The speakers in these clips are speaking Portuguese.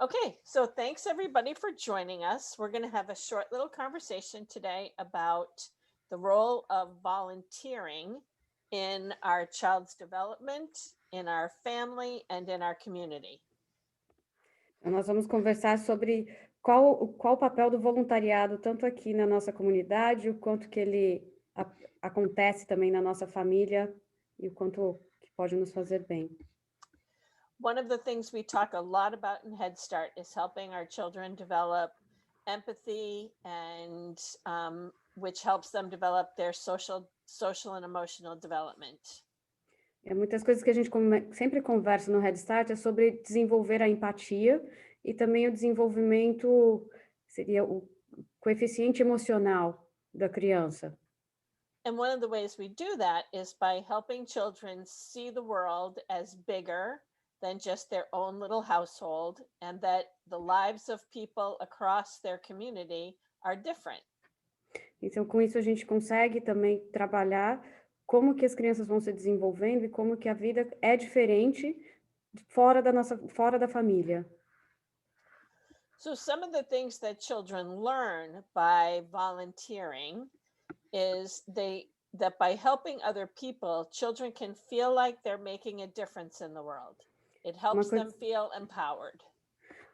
Okay, so thanks everybody for joining us. We're going to have a short little conversation today about the role of volunteering in our child's development, in our family, and in our community. Então, nós vamos conversar sobre qual o papel do voluntariado, tanto aqui na nossa comunidade, o quanto que ele acontece também na nossa família e o quanto que pode nos fazer bem. One of the things we talk a lot about in Head Start is helping our children develop empathy and which helps them develop their social and emotional development. Muitas coisas que a gente sempre conversa no Head Start é sobre desenvolver a empatia e também o desenvolvimento, seria o coeficiente emocional da criança. And one of the ways we do that is by helping children see the world as bigger than just their own little household, and that the lives of people across their community are different. Então, com isso, a gente consegue também trabalhar como que as crianças vão se desenvolvendo e como que a vida é diferente fora da família. So, some of the things that children learn by volunteering is that by helping other people, children can feel like they're making a difference in the world. It Uma helps them coisa, feel empowered.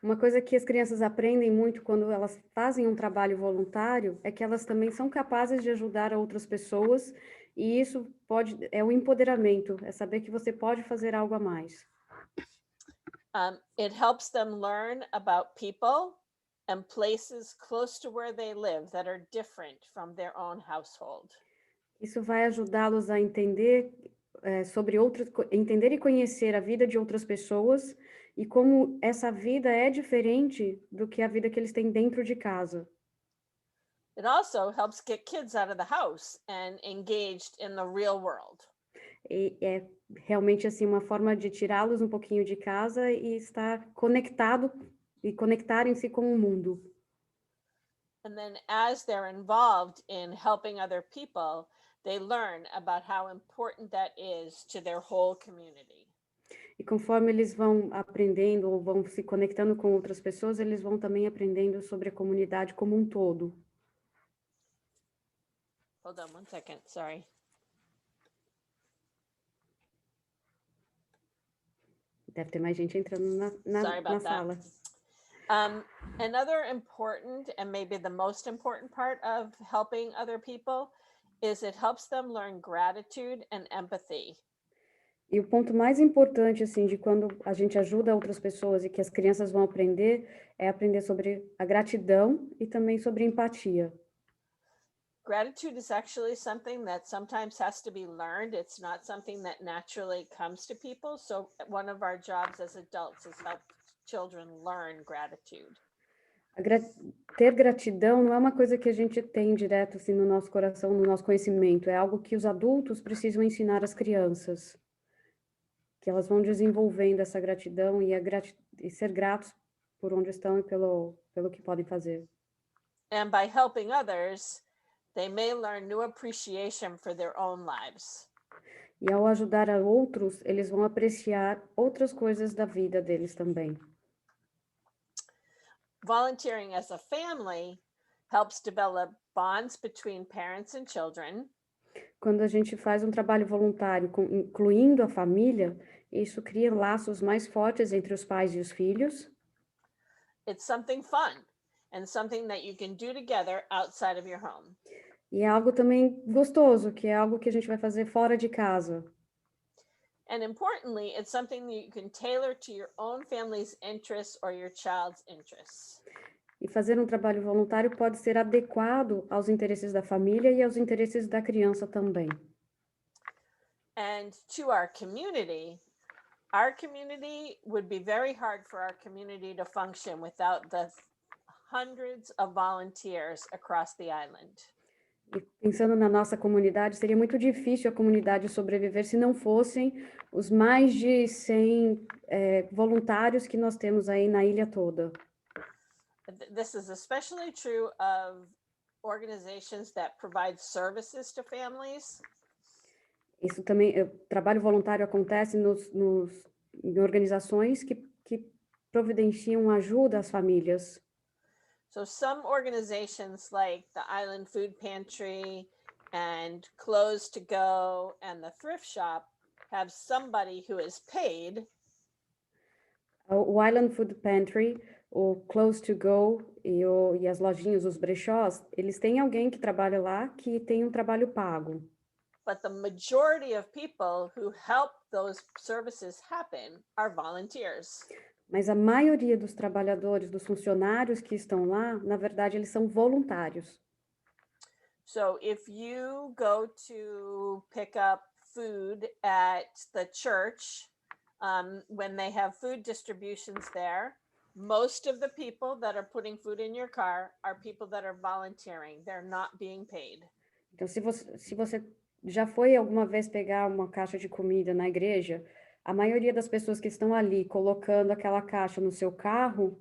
uma coisa que as crianças aprendem muito quando elas fazem um trabalho voluntário é que elas também são capazes de ajudar outras pessoas, e isso é o empoderamento, é saber que você pode fazer algo a mais. It helps them learn about people and places close to where they live that are different from their own household. Isso vai ajudá-los a entender entender e conhecer a vida de outras pessoas e como essa vida é diferente do que a vida que eles têm dentro de casa. It also helps get kids out of the house and engaged in the real world. E é realmente assim uma forma de tirá-los um pouquinho de casa e estar conectado e conectarem-se com o mundo. And then as they're involved in helping other people, they learn about how important that is to their whole community. E conforme eles vão aprendendo ou vão se conectando com outras pessoas, eles vão também aprendendo sobre a comunidade como um todo. Hold on one second, sorry. Deve ter mais gente entrando Sorry na about that. sala. Another important and maybe the most important part of helping other people is it helps them learn gratitude and empathy. E o ponto mais importante, assim, de quando a gente ajuda outras pessoas e que as crianças vão aprender, é aprender sobre a gratidão e também sobre empatia. Gratitude is actually something that sometimes has to be learned. It's not something that naturally comes to people. So, one of our jobs as adults is help children learn gratitude. Ter gratidão não é uma coisa que a gente tem direto, assim, no nosso coração, no nosso conhecimento. É algo que os adultos precisam ensinar às crianças. Que elas vão desenvolvendo essa gratidão e ser gratos por onde estão e pelo que podem fazer. And by helping others, they may learn new appreciation for their own lives. E ao ajudar a outros, eles vão apreciar outras coisas da vida deles também. Volunteering as a family helps develop bonds between parents and children. Quando a gente faz um trabalho voluntário, incluindo a família, isso cria laços mais fortes entre os pais e os filhos. It's something fun and something that you can do together outside of your home. E é algo também gostoso, que é algo que a gente vai fazer fora de casa. And importantly, it's something that you can tailor to your own family's interests or your child's interests. E fazer um trabalho voluntário pode ser adequado aos interesses da família e aos interesses da criança também. And to our community would be very hard for our community to function without the hundreds of volunteers across the island. E pensando na nossa comunidade, seria muito difícil a comunidade sobreviver se não fossem os mais de 100 voluntários que nós temos aí na ilha toda. This is especially true of organizations that provide services to families. Isso também, trabalho voluntário acontece em organizações que providenciam ajuda às famílias. So some organizations like the Island Food Pantry and Clothes to Go and the Thrift Shop have somebody who is paid O Island Food Pantry, o Close to Go e as lojinhas, os brechós, eles têm alguém que trabalha lá que tem um trabalho pago. but the majority of people who help those services happen are volunteers. Mas a maioria dos trabalhadores, dos funcionários que estão lá, na verdade, eles são voluntários. So if you go to pick up food at the church, when they have food distributions there, most of the people that are putting food in your car are people that are volunteering. They're not being paid. Então, se você já foi alguma vez pegar uma caixa de comida na igreja, a maioria das pessoas que estão ali colocando aquela caixa no seu carro,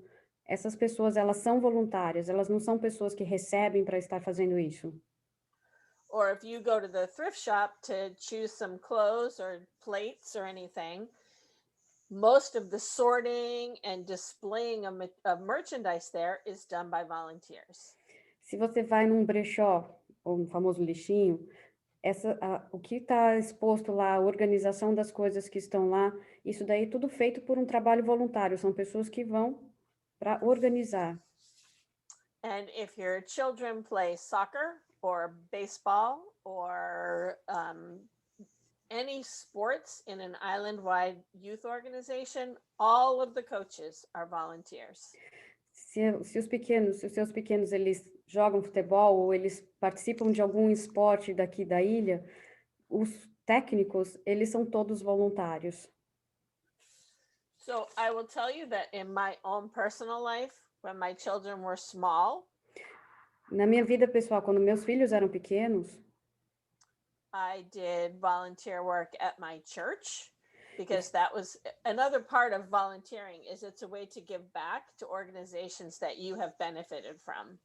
essas pessoas, elas são voluntárias, elas não são pessoas que recebem para estar fazendo isso. Or if you go to the thrift shop to choose some clothes or plates or anything, most of the sorting and displaying of merchandise there is done by volunteers. Se você vai num brechó, ou um famoso lixinho, o que está exposto lá, a organização das coisas que estão lá, isso daí é tudo feito por um trabalho voluntário, são pessoas que vão para organizar. And if your children play soccer or baseball or any sports in an island-wide youth organization, all of the coaches are volunteers. Se os seus pequenos eles jogam futebol ou eles participam de algum esporte daqui da ilha, os técnicos, eles são todos voluntários. So I will tell you that in my own personal life, when my children were small, Na minha vida pessoal, quando meus filhos eram pequenos, I did volunteer work at my church because that was another part of volunteering is it's a way to give back to organizations that you have benefited from.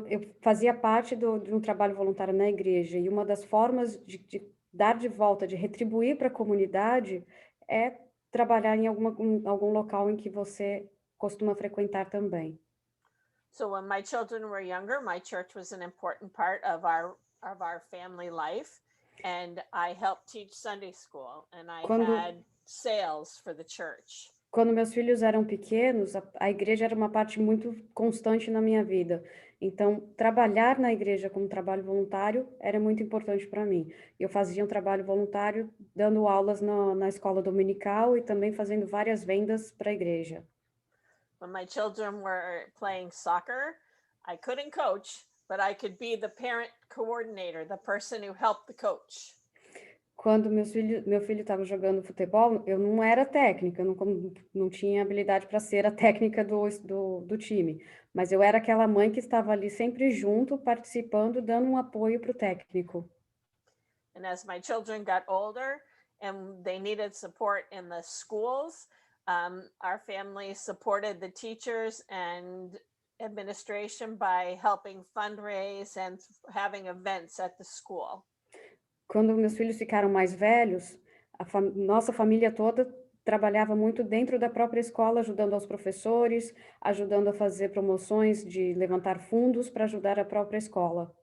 eu fazia parte de um trabalho voluntário na igreja, e uma das formas de dar de volta, de retribuir para a comunidade, é trabalhar em algum local em que você costuma frequentar também. So when my children were younger, my church was an important part of our family life, and I helped teach Sunday school, and I had sales for the church. Quando meus filhos eram pequenos, a igreja era uma parte muito constante na minha vida. Então, trabalhar na igreja como trabalho voluntário era muito importante para mim. Eu fazia um trabalho voluntário dando aulas na escola dominical e também fazendo várias vendas para a igreja. When my children were playing soccer, I couldn't coach, but I could be the parent coordinator, the person who helped the coach. Quando meu filho estava jogando futebol, eu não era técnica, eu não tinha habilidade para ser a técnica do time, mas eu era aquela mãe que estava ali sempre junto, participando, dando um apoio para o técnico. And as my children got older and they needed support in the schools, our family supported the teachers and administration by helping fundraise and having events at the school. Quando meus filhos ficaram mais velhos, nossa família toda trabalhava muito dentro da própria escola, ajudando aos professores, ajudando a fazer promoções de levantar fundos para ajudar a própria escola.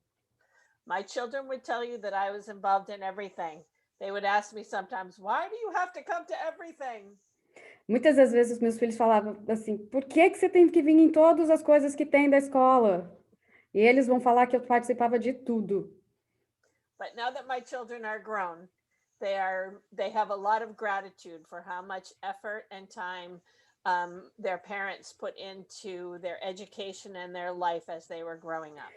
My children would tell you that I was involved in everything. They would ask me sometimes, why do you have to come to everything? Muitas das vezes meus filhos falavam assim: "Por que que você tem que vir em todas as coisas que tem da escola?" E eles vão falar que eu participava de tudo. But now that my children are grown, they have a lot of gratitude for how much effort and time their parents put into their education and their life as they were growing up.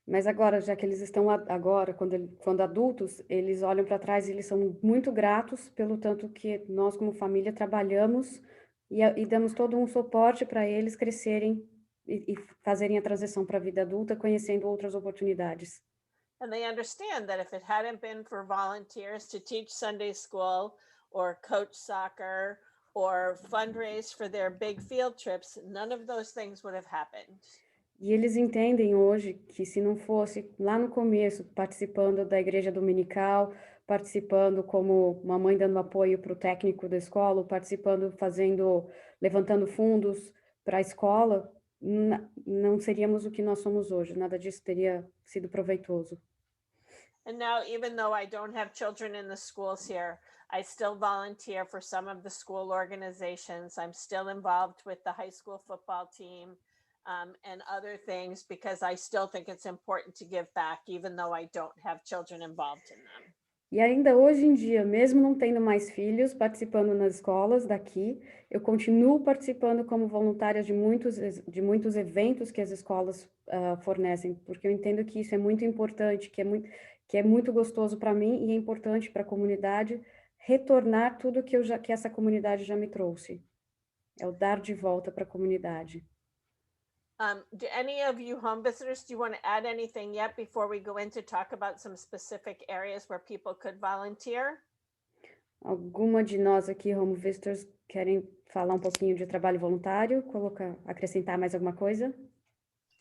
Mas agora, já que eles estão agora, quando adultos, eles olham para trás e eles são muito gratos pelo tanto que nós, como família, trabalhamos e damos todo um suporte para eles crescerem e fazerem a transição para a vida adulta, conhecendo outras oportunidades. And they understand that if it hadn't been for volunteers to teach Sunday school or coach soccer or fundraise for their big field trips, none of those things would have happened. E eles entendem hoje que se não fosse lá no começo, participando da igreja dominical, participando como uma mãe dando apoio para o técnico da escola, participando, levantando fundos para a escola, não seríamos o que nós somos hoje, nada disso teria sido proveitoso. And now, even though I don't have children in the schools here, I still volunteer for some of the school organizations. I'm still involved with the high school football team and other things because I still think it's important to give back, even though I don't have children involved in them. E ainda hoje em dia, mesmo não tendo mais filhos, participando nas escolas daqui, eu continuo participando como voluntária de muitos eventos que as escolas fornecem, porque eu entendo que isso é muito importante, que é muito gostoso para mim e é importante para a comunidade retornar tudo que essa comunidade já me trouxe. É o dar de volta para a comunidade. Do any of you home visitors, do you want to add anything yet before we go in to talk about some specific areas where people could volunteer? Alguma de nós aqui, home visitors, querem falar um pouquinho de trabalho voluntário, acrescentar mais alguma coisa?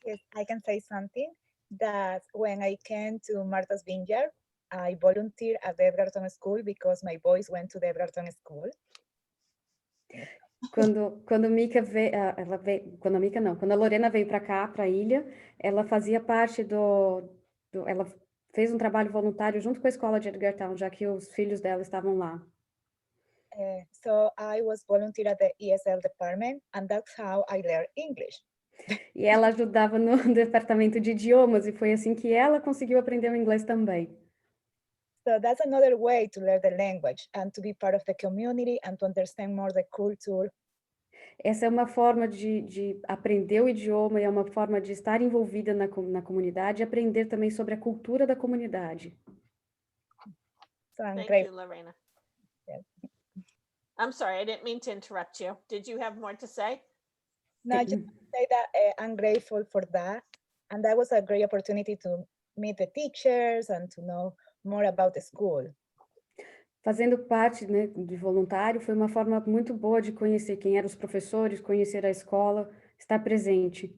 Yes, I can say something that when I came to Martha's Vineyard, I volunteered at the Edgerton School because my boys went to the Edgerton School. Quando a Mica veio, quando a Lorena veio para cá, para a ilha, ela fazia parte ela fez um trabalho voluntário junto com a escola de Edgartown, já que os filhos dela estavam lá. So I was volunteer at the ESL department, and that's how I learned English. E ela ajudava no departamento de idiomas, e foi assim que ela conseguiu aprender o inglês também. So that's another way to learn the language and to be part of the community and to understand more the culture. Essa é uma forma de aprender o idioma e é uma forma de estar envolvida na comunidade e aprender também sobre a cultura da comunidade. So I'm Thank grateful. you, Lorena. Yes. I'm sorry, I didn't mean to interrupt you. Did you have more to say? No, I just want to say that I'm grateful for that. And that was a great opportunity to meet the teachers and to know more about the school. Fazendo parte, né, de voluntário foi uma forma muito boa de conhecer quem eram os professores, conhecer a escola, estar presente.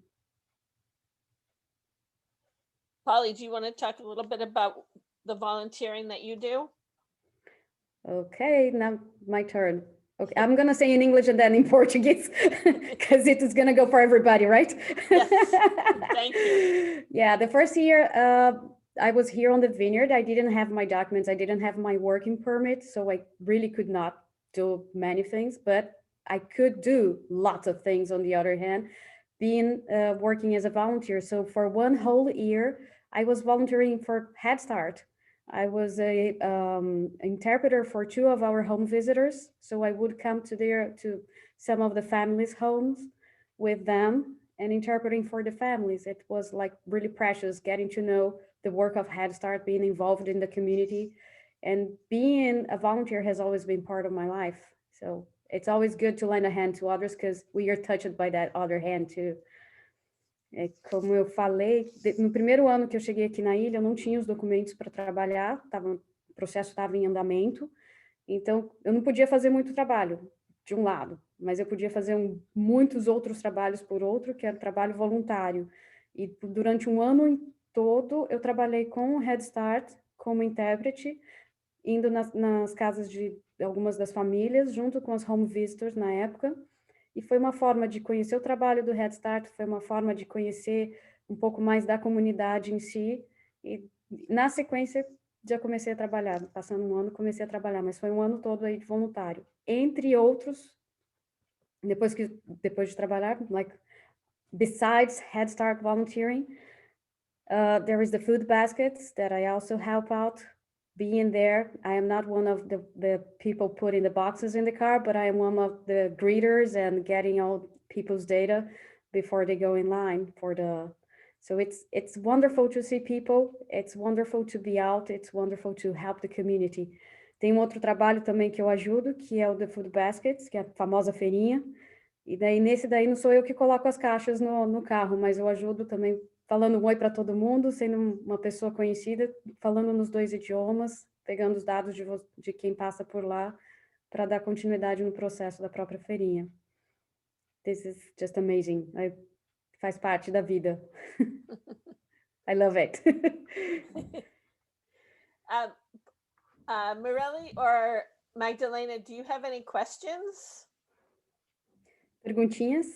Polly, do you want to talk a little bit about the volunteering that you do? Okay, now my turn. Okay, I'm going to say in English and then in Portuguese because it is going to go for everybody, right? Yes, thank you. Yeah, the first year I was here on the vineyard. I didn't have my documents. I didn't have my working permit, so I really could not do many things, but I could do lots of things on the other hand, being working as a volunteer. So for one whole year, I was volunteering for Head Start. I was a interpreter for 2 of our home visitors. So I would come to some of the families' homes with them and interpreting for the families. It was like really precious getting to know the work of Head Start, being involved in the community, and being a volunteer has always been part of my life. So it's always good to lend a hand to others because we are touched by that other hand too. Como eu falei, no primeiro ano que eu cheguei aqui na ilha, eu não tinha os documentos para trabalhar, o processo estava em andamento, então eu não podia fazer muito trabalho, de um lado, mas eu podia fazer muitos outros trabalhos por outro, que era trabalho voluntário. E durante um ano todo, eu trabalhei com o Head Start como intérprete, indo nas casas de algumas das famílias, junto com as home visitors na época. E foi uma forma de conhecer o trabalho do Head Start, foi uma forma de conhecer um pouco mais da comunidade em si. E na sequência, já comecei a trabalhar. Passando um ano, comecei a trabalhar, mas foi um ano todo aí de voluntário. Entre outros, depois de trabalhar, like, besides Head Start volunteering, there is the food baskets that I also help out. Being there, I am not one of the people putting the boxes in the car, but I am one of the greeters and getting all people's data before they go in line for the. So it's wonderful to see people. It's wonderful to be out. It's wonderful to help the community. Tem outro trabalho também que eu ajudo, que é o The Food Baskets, que é a famosa feirinha. E daí, nesse daí, não sou eu que coloco as caixas no carro, mas eu ajudo também falando um oi para todo mundo, sendo uma pessoa conhecida, falando nos 2 idiomas, pegando os dados de quem passa por lá, para dar continuidade no processo da própria feirinha. This is just amazing. Faz parte da vida. I love it. Morelli or Magdalena, do you have any questions? Perguntinhas?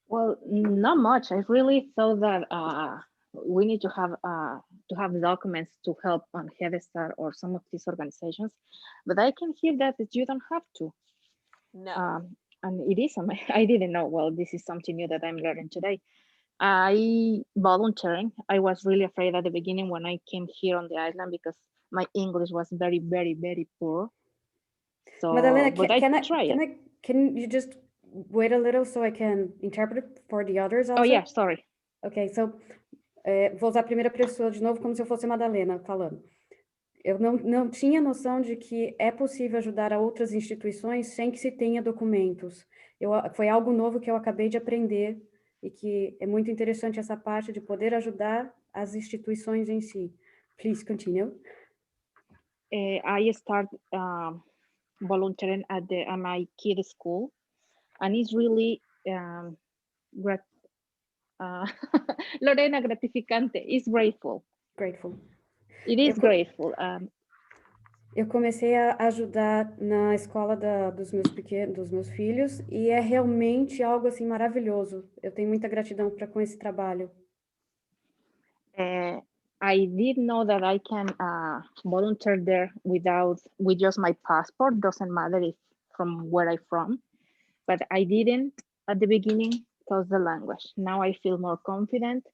Well, not much. I really thought that we need to have documents to help on Head Start or some of these organizations, but I can hear that you don't have to. No. And it is. I didn't know. Well, this is something new that I'm learning today. I volunteering. I was really afraid at the beginning when I came here on the island because my English was very, very, very poor. So, Madalena, but I try it. can you just wait a little so I can interpret for the others also? Oh yeah, sorry. Ok, so vou usar a primeira pessoa de novo como se eu fosse a Madalena falando. Eu não tinha noção de que é possível ajudar a outras instituições sem que se tenha documentos. Foi algo novo que eu acabei de aprender e que é muito interessante essa parte de poder ajudar as instituições em si. Please continue. I start volunteering at my kid school, and it's really Lorena, gratificante. It's grateful. Grateful. It is grateful. Eu comecei a ajudar na escola dos meus filhos e é realmente algo assim maravilhoso. Eu tenho muita gratidão com esse trabalho. I did know that I can volunteer there with just my passport. Doesn't matter if from where I'm from, but I didn't at the beginning because the language. Now I feel more confident,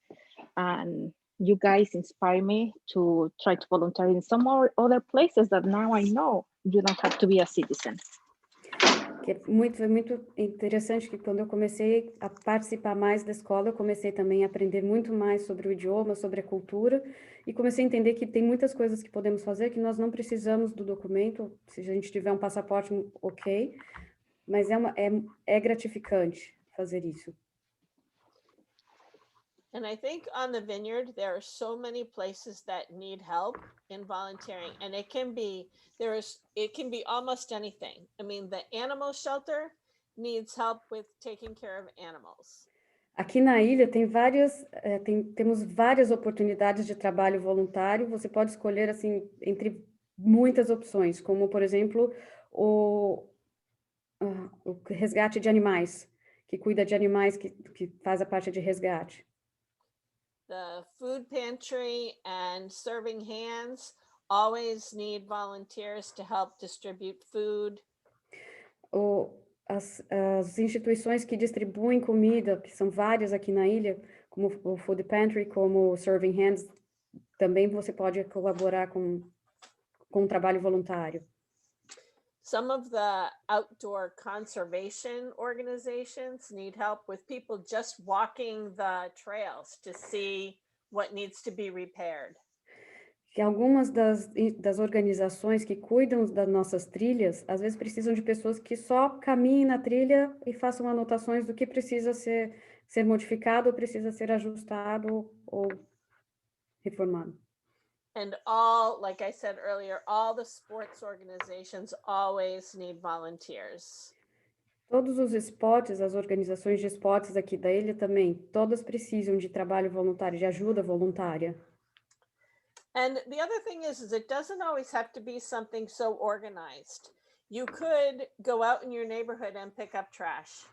and you guys inspire me to try to volunteer in some other places that now I know you don't have to be a citizen. Que é muito interessante que quando eu comecei a participar mais da escola, eu comecei também a aprender muito mais sobre o idioma, sobre a cultura, e comecei a entender que tem muitas coisas que podemos fazer que nós não precisamos do documento, se a gente tiver um passaporte, ok, mas é gratificante fazer isso. And I think on the vineyard, there are so many places that need help in volunteering, and it can be almost anything. I mean, the animal shelter needs help with taking care of animals. Aqui na ilha temos várias oportunidades de trabalho voluntário. Você pode escolher assim entre muitas opções, como por exemplo o resgate de animais, que cuida de animais, que faz a parte de resgate. The food pantry and serving hands always need volunteers to help distribute food. As instituições que distribuem comida, que são várias aqui na ilha, como o Food Pantry, como o Serving Hands, também você pode colaborar com um trabalho voluntário. Some of the outdoor conservation organizations need help with people just walking the trails to see what needs to be repaired. Que algumas das organizações que cuidam das nossas trilhas, às vezes precisam de pessoas que só caminhem na trilha e façam anotações do que precisa ser modificado, ou precisa ser ajustado ou reformado. And all, like I said earlier, all the sports organizations always need volunteers. Todos os esportes, as organizações de esportes aqui da ilha também, todas precisam de trabalho voluntário, de ajuda voluntária. And the other thing is it doesn't always have to be something so organized. You could go out in your neighborhood and pick up trash.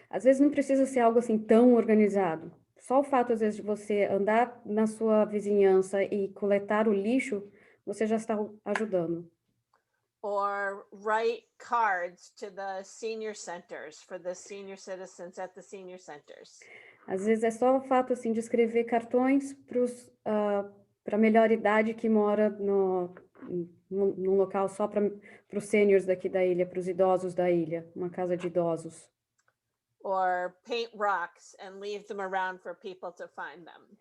Às vezes não precisa ser algo assim tão organizado. Só o fato, às vezes, de você andar na sua vizinhança e coletar o lixo, você já está ajudando. Or write cards to the senior centers for the senior citizens at the senior centers. Às vezes é só o fato assim de escrever cartões para a melhor idade que mora num local só para os seniors daqui da ilha, para os idosos da ilha, uma casa de idosos. Or paint rocks and leave them around for people to find them.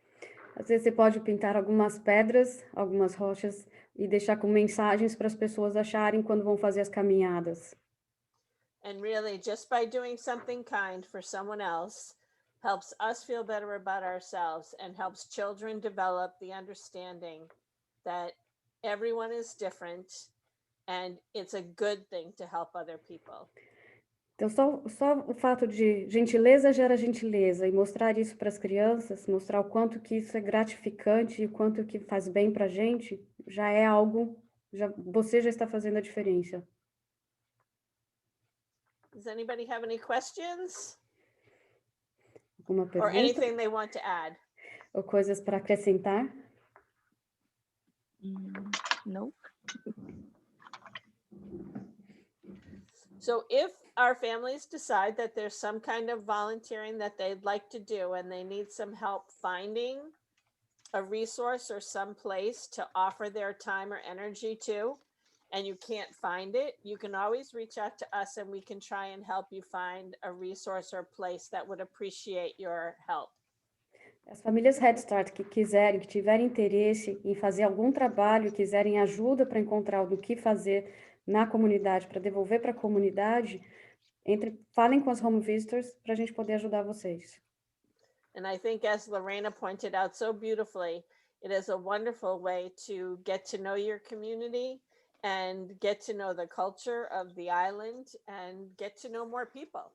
Às vezes você pode pintar algumas pedras, algumas rochas e deixar com mensagens para as pessoas acharem quando vão fazer as caminhadas. And really, just by doing something kind for someone else helps us feel better about ourselves and helps children develop the understanding that everyone is different and it's a good thing to help other people. Então, só o fato de gentileza gera gentileza e mostrar isso para as crianças, mostrar o quanto que isso é gratificante e o quanto que faz bem para a gente, já é algo, você já está fazendo a diferença. Does anybody have any questions Alguma or pergunta anything they want to add? ou coisas para acrescentar? No. So if our families decide that there's some kind of volunteering that they'd like to do and they need some help finding a resource or some place to offer their time or energy to, and you can't find it, you can always reach out to us and we can try and help you find a resource or place that would appreciate your help. As famílias Head Start que quiserem, que tiverem interesse em fazer algum trabalho, quiserem ajuda para encontrar o que fazer na comunidade, para devolver para a comunidade, falem com as home visitors para a gente poder ajudar vocês. And I think, as Lorena pointed out so beautifully, it is a wonderful way to get to know your community and get to know the culture of the island and get to know more people.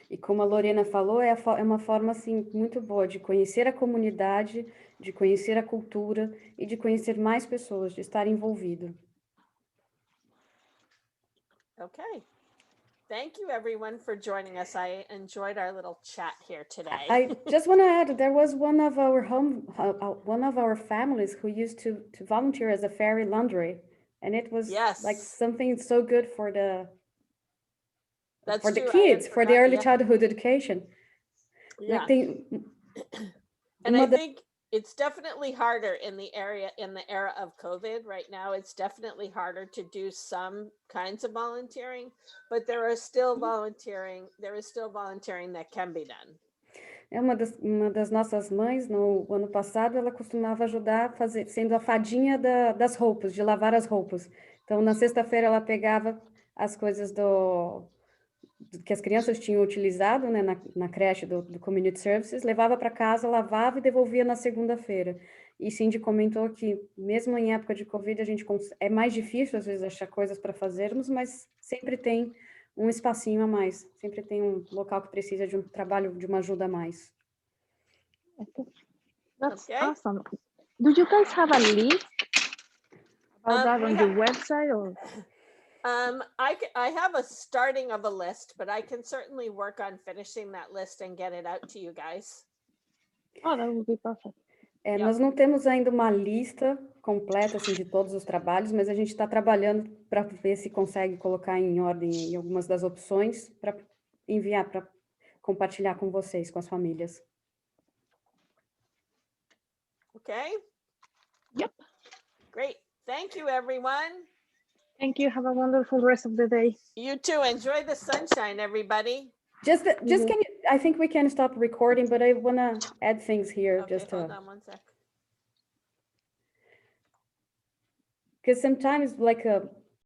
E como a Lorena falou, é uma forma assim muito boa de conhecer a comunidade, de conhecer a cultura e de conhecer mais pessoas, de estar envolvido. Okay. Thank you, everyone, for joining us. I enjoyed our little chat here today. I just want to add, there was one of our families who used to volunteer as a fairy laundry, and it was like Yes. something so good for the That's for the true. I had kids, for the forgotten, early yeah. childhood education. Yeah. And I think it's definitely harder in the era of COVID right now. It's definitely harder to do some kinds of volunteering, but there is still volunteering that can be done. Uma das nossas mães, no ano passado, ela costumava ajudar sendo a fadinha das roupas, de lavar as roupas. Então, na sexta-feira, ela pegava as coisas que as crianças tinham utilizado, né, na creche do Community Services, levava para casa, lavava e devolvia na segunda-feira. E Cindy comentou que, mesmo em época de Covid, é mais difícil, às vezes, achar coisas para fazermos, mas sempre tem um espacinho a mais, sempre tem um local que precisa de um trabalho, de uma ajuda a mais. That's Okay. awesome. Do you guys have a list about that on your website? Or? I have a starting of a list, but I can certainly work on finishing that list and get it out to you guys. Oh, that would be perfect. Nós não temos ainda uma lista completa assim, de todos os trabalhos, mas a gente está trabalhando para ver se consegue colocar em ordem em algumas das opções para enviar, para compartilhar com vocês, com as famílias. Okay? Yep. Great. Thank you, everyone. Thank you. Have a wonderful rest of the day. You too. Enjoy the sunshine, everybody. I think we can stop recording, but I want to add things here. Okay, hold on one sec. Because sometimes, like